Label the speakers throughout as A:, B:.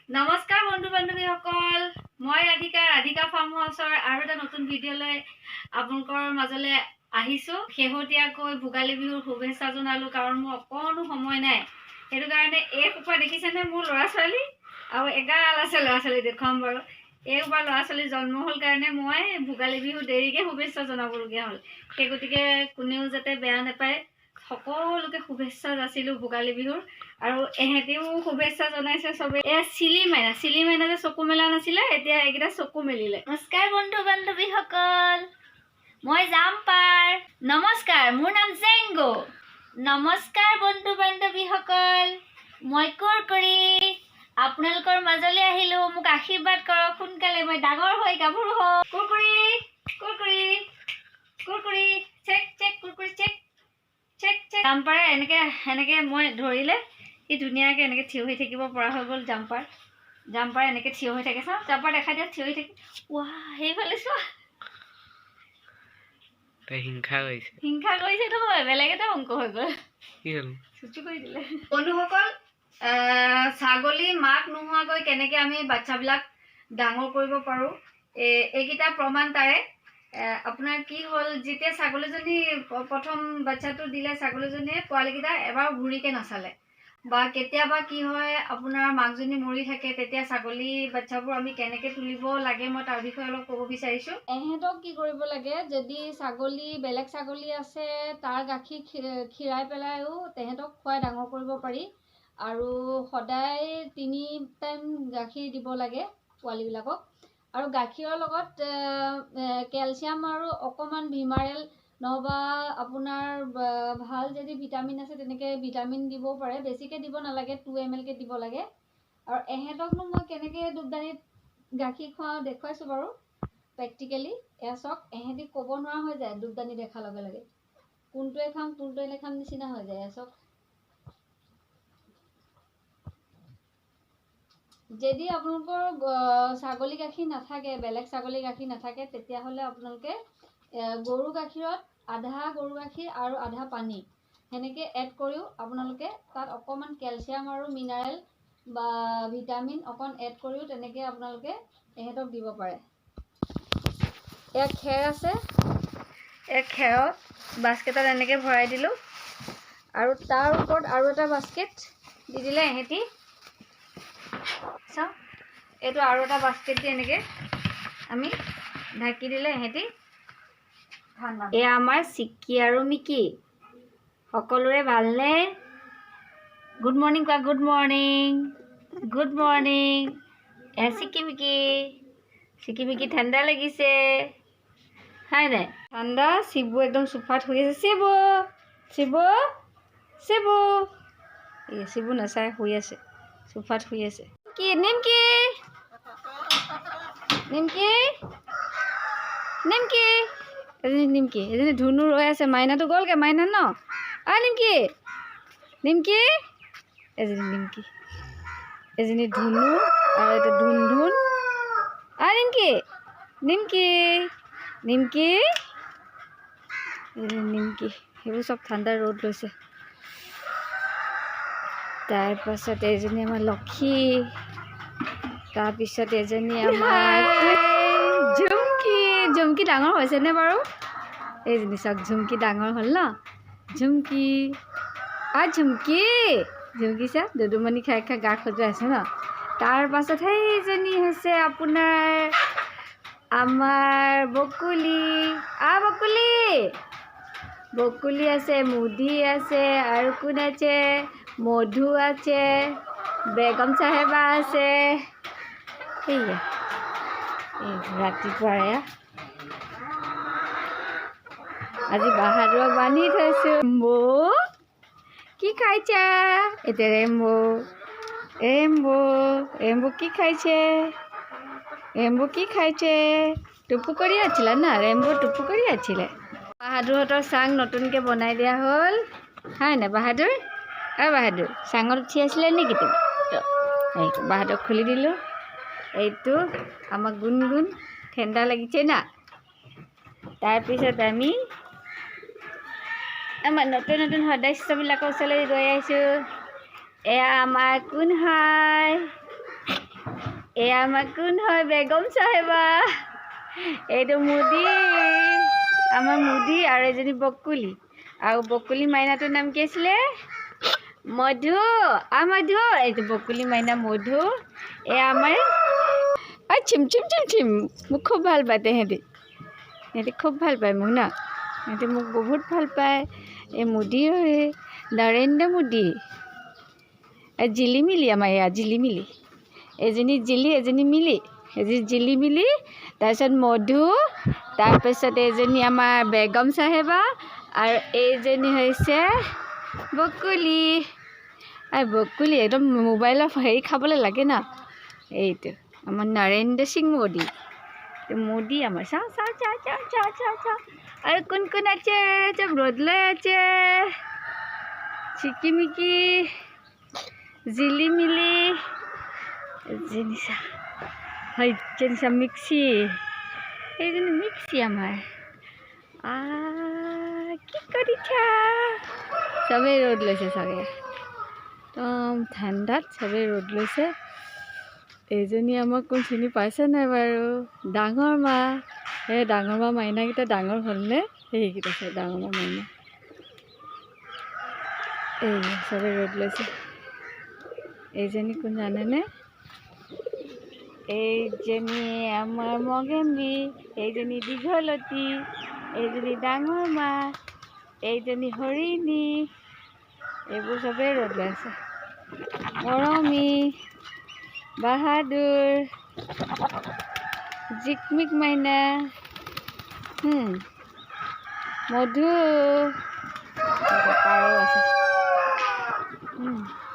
A: নমস্কাৰ বন্ধু বান্ধৱীসকল, মই ৰাধিকা ফাৰ্ম হাউচৰ আৰু এটা নতুন ভিডিঅ'লৈ আপোনালোকৰ মাজলৈ আহিছোঁ। শেহতীয়াকৈ ভোগালী বিহুৰ শুভেচ্ছা জনালোঁ, কাৰণ মোৰ অকণো সময় নাই। সেইটো কাৰণে এই সোপা দেখিছেনে মোৰ ল'ৰা ছোৱালী, আৰু এগাল আছে ল'ৰা ছোৱালী, দেখুৱাম বাৰু। এই সোপা ল'ৰা ছোৱালী জন্ম হ'ল কাৰণে মই ভোগালী বিহু দেৰিকৈ শুভেচ্ছা জনাবলগীয়া হ'ল। সেই গতিকে কোনেও যাতে বেয়া নাপায়, সকলোকে শুভেচ্ছা যাচিলোঁ ভোগালী বিহুৰ। আৰু এহেঁতেও শুভেচ্ছা জনাইছে চবে। এয়া চিলি মাইনা যে চকু মেলা নাছিলে, এতিয়া এইকেইটা চকু মেলিলে। নমস্কাৰ বন্ধু বান্ধৱীসকল, মই জাম্পাৰ। নমস্কাৰ, মোৰ নাম জেংগো। নমস্কাৰ বন্ধু বান্ধৱীসকল, মই কুৰকুৰি। আপোনালোকৰ মাজলৈ আহিলোঁ, মোক আশীৰ্বাদ কৰক সোনকালে মই ডাঙৰ হৈ গাভৰু হওঁ। কুৰকুৰি কুৰকুৰি কুৰকুৰি চেক চেক কুৰকুৰি চেক চেক চেক। জাম্পাৰে এনেকে মই ধৰিলে সি ধুনীয়াকৈ এনেকৈ থিয় হৈ থাকিব পৰা হৈ গ'ল। জাম্পাৰ এনেকৈ থিয় হৈ থাকে। চাওঁ জাম্পাৰ দেখাই দিয়া, থিয় হৈ থাকে। ৱাহ, সেইফালে চোৱা, হিংসা কৰিছে নহয়, বেলেগ এটা অংক হৈ গ'ল, চুচু কৰি দিলে। বন্ধুসকল, ছাগলী মাক নোহোৱাকৈ কেনেকৈ আমি বাচ্চাবিলাক ডাঙৰ কৰিব পাৰোঁ, এইকেইটা প্ৰমাণ তাৰে। আপোনাৰ কি হ'ল, যেতিয়া ছাগলীজনী প্ৰথম বাচ্চাটো দিলে, ছাগলীজনীয়ে পোৱালীকেইটা এবাৰ ঘূৰিকৈ নাচালে, বা কেতিয়াবা কি হয় আপোনাৰ মাকজনী মৰি থাকে, তেতিয়া ছাগলী বাচ্চাবোৰ আমি কেনেকৈ তুলিব লাগে মই তাৰ বিষয়ে অলপ ক'ব বিচাৰিছোঁ। এহেঁতক কি কৰিব লাগে, যদি বেলেগ ছাগলী আছে তাৰ গাখীৰ খীৰাই পেলাইও তেহেঁতক খুৱাই ডাঙৰ কৰিব পাৰি। আৰু সদায় 3 টাইম গাখীৰ দিব লাগে পোৱালীবিলাকক। আৰু গাখীৰৰ লগত কেলছিয়াম আৰু অকণমান ভিমাৰেল নহবা আপোনাৰ ভাল যদি ভিটামিন আছে তেনেকৈ ভিটামিন দিবও পাৰে। বেছিকৈ দিব নালাগে, 2 ml কৈ দিব লাগে। আৰু এহেঁতকনো মই কেনেকৈ দুধদানিত গাখীৰ খুৱাওঁ দেখুৱাইছোঁ বাৰু প্ৰেক্টিকেলি। এয়া চাওক, এহেঁতি ক'ব নোৱাৰা হৈ যায় দুধদানি দেখাৰ লগে লগে, কোনটোৱে খাম কোনটোৱে নেখাম নিচিনা হৈ যায়। এয়া চাওক, যদি আপোনালোকৰ ছাগলী গাখীৰ নাথাকে, বেলেগ ছাগলী গাখীৰ নাথাকে, তেতিয়াহ'লে আপোনালোকে গৰু গাখীৰত আধা গৰু গাখীৰ আৰু আধা পানী সেনেকৈ এড কৰিও আপোনালোকে তাত অকণমান কেলছিয়াম আৰু মিনাৰেল বা ভিটামিন অকণ এড কৰিও তেনেকৈ আপোনালোকে এহেঁতক দিব পাৰে। এয়া খেৰ আছে, এই খেৰত বাস্কেটত এনেকৈ ভৰাই দিলোঁ, আৰু তাৰ ওপৰত আৰু এটা বাস্কেট দি দিলে এহেঁতি। চাওঁ, এইটো আৰু এটা বাস্কেট দি এনেকৈ আমি ঢাকি দিলে এহেঁতি ঠাণ্ডা। এয়া আমাৰ চিক্কি আৰু মিকি, সকলোৰে ভালনে? গুড মৰ্ণিং কোৱা, গুড মৰ্ণিং গুড মৰ্ণিং। এয়া চিক্কি মিকি ঠাণ্ডা লাগিছে হয় নাই? ঠাণ্ডা। শিবু একদম চোফাত শুই আছে। শিবু নাচায়, শুই আছে, চোফাত শুই আছে। নিমকি এজনী ধুনু ৰৈ আছে। মাইনাটো গ'লগৈ, মাইনা ন? নিমকি এজনী ধুনু আৰু এইটো ধুন নিমকি সেইবোৰ চব ঠাণ্ডা ৰ'দ লৈছে। তাৰপাছত এজনী আমাৰ লক্ষী, তাৰপিছত এজনী আমাৰ ঝুমকি ডাঙৰ হৈছেনে বাৰু? এইজনী চাওক, ঝুমকি ডাঙৰ হ'ল ন? ঝুমকি চা, দুদুমণি খাই গা খজুৱাই আছে ন? তাৰপাছত সেইজনী হৈছে আপোনাৰ আমাৰ বকুলি আছে, মুদি আছে, আৰু কোন আছে? মধু আছে, বেগম চাহেবা আছে। সেয়া ৰাতিপুৱাৰ এয়া আজি বাহাদুৰক বান্ধি থৈছোঁ। কি খাইছা এতিয়া? ৰেম্বো কি খাইছে? টুপু কৰি আছিলা না? ৰেম্বো টুপু কৰি আছিলে। বাহাদুৰহঁতৰ চাং নতুনকৈ বনাই দিয়া হ'ল হয় নাই? বাহাদুৰ চাঙত উঠি আছিলে নেকি তুমি? এইটো বাহাদুৰক খুলি দিলোঁ। এইটো আমাৰ গুণগুণ, ঠাণ্ডা লাগিছে না? তাৰপিছত আমি আমাৰ নতুন সদস্যবিলাকৰ ওচৰলৈ গৈ আহিছোঁ। এয়া আমাৰ কোন হয়? এয়া আমাৰ কোন হয় বেগম চাহেবা এইটো মুদি আমাৰ মুদি আৰু এজনী বকুলি আৰু বকুলি মাইনাটোৰ নাম কি আছিলে মধু মধু এইটো বকুলি মাইনা মধু এয়া আমাৰ চিম চিম চিম চিম মোক খুব ভাল পায় সিহঁতি খুব ভাল পায় মোক ন সিহঁতি মোক বহুত ভাল পায় এই মুদি নৰেন্দ্ৰ মোদী জিলিমিলি আমাৰ এয়া জিলিমিলি এজনী জিলি এজনী মিলি এজনী জিলিমিলি তাৰপিছত মধু তাৰপিছত এজনী আমাৰ বেগম চাহেবা আৰু এইজনী হৈছে বকুলি আৰু বকুলি একদম মোবাইলৰ হেৰি খাবলৈ লাগে ন এইটো আমাৰ নৰেন্দ্ৰ সিং মোদী মোদী আমাৰ চাওঁ চাওঁ চাওঁ চাওঁ চাওঁ চাওঁ চাওঁ আৰু কোন কোন আছে চব ৰ'দ লৈ আছে চিকিমিকি জিলিমিলি জিনিসা মিক্সি এইজনী মিক্সি আমাৰ কি কৰিছা চবেই ৰ'দ লৈছে চাগে একদম ঠাণ্ডাত চবেই ৰ'দ লৈছে এইজনী আমাক কোন চিনি পাইছে নাই বাৰু ডাঙৰ মা এই ডাঙৰ মা মাইনাকেইটা ডাঙৰ হ'লনে সেইকেইটা আছে ডাঙৰ মা মাইনা এই চবেই ৰ'দ লৈছে এইজনী কোন জানেনে এইজনী আমাৰ মগেম্বী এইজনী দীঘলতী এইজনী ডাঙৰ মা এইজনী হৰিণী এইবোৰ চবেই ৰ'দ লৈ আছে মৰমী বাহাদুৰ জিকমিক মাইনা মধু পাৰও আছে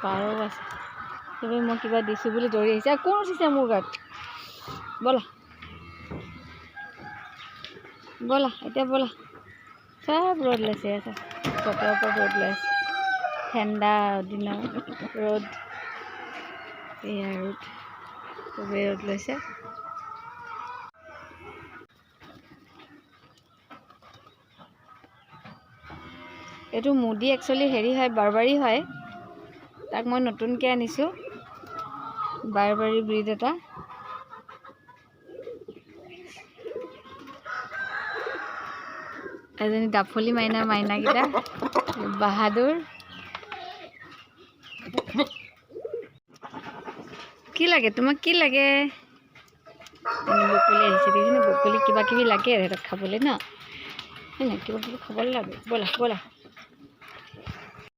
A: পাৰও আছে চবেই মই কিবা দিছোঁ বুলি দৌৰি আহিছে আৰু কোন উঠিছে মোৰ গাত ব'লা ব'লা এতিয়া ব'লা চব ৰ'দ লৈছে চটৰ ওপৰত ৰ'দ লৈ আছে ঠাণ্ডা দিনৰ ৰ'দ এয়া ৰ'দ চবেই ৰ'দ লৈছে এইটো মুদি একচুৱেলি হেৰি হয় বাৰবাৰী হয় তাক মই নতুনকৈ আনিছোঁ বাৰবাৰী ব্ৰীড এটা এজনী ডাফলি মাইনাকেইটা বাহাদুৰ কি লাগে তোমাক কি লাগে বকুলি আহিছে দেখিছেনে বকুলি কিবা কিবি লাগে সিহঁতক খাবলৈ ন কিবা কিবি খাবলৈ লাগে ব'লা ব'লা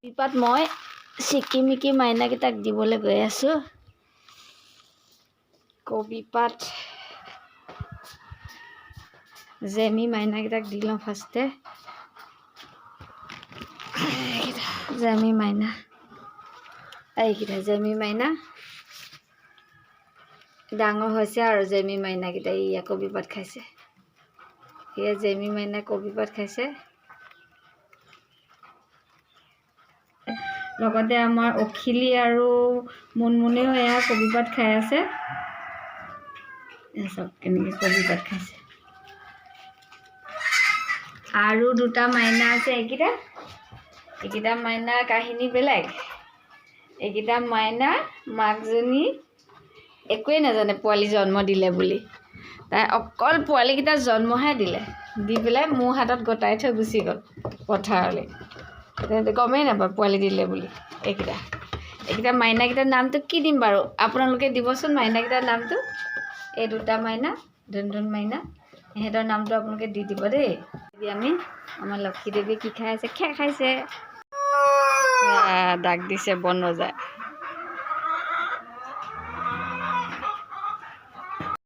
A: পিপাত মই চিকিমিকি মাইনাকেইটাক দিবলৈ গৈ আছোঁ কবি পাত জেমি মাইনাকেইটাক দি লওঁ ফাৰ্ষ্টে জেমি মাইনা এইকেইটা জেমি মাইনা ডাঙৰ হৈছে আৰু জেমি মাইনাকেইটা ইয়া কবি পাত খাইছে সেয়া জেমি মাইনা কবি পাত খাইছে লগতে আমাৰ অখিলি আৰু মুনমুনেও এয়া কবি পাত খাই আছে চব কেনেকৈ কবি পাত খাইছে আৰু দুটা মাইনা আছে এইকেইটা মাইনাৰ কাহিনী বেলেগ এইকেইটা মাইনা মাকজনী একোৱেই নাজানে পোৱালি জন্ম দিলে বুলি তাই অকল পোৱালিকেইটা জন্মহে দিলে দি পেলাই মোৰ হাতত গতাই থৈ গুচি গ'ল পথাৰলৈ গমেই নাপায় পোৱালি দিলে বুলি এইকেইটা মাইনাকেইটাৰ নামটো কি দিম বাৰু আপোনালোকে দিবচোন মাইনাকেইটাৰ নামটো এই দুটা মাইনা ধুন মাইনা সিহঁতৰ নামটো আপোনালোকে দি দিব দেই আমি আমাৰ লক্ষী দেৱী কি খাই আছে খেৰ খাইছে দাগ দিছে বন ৰজাই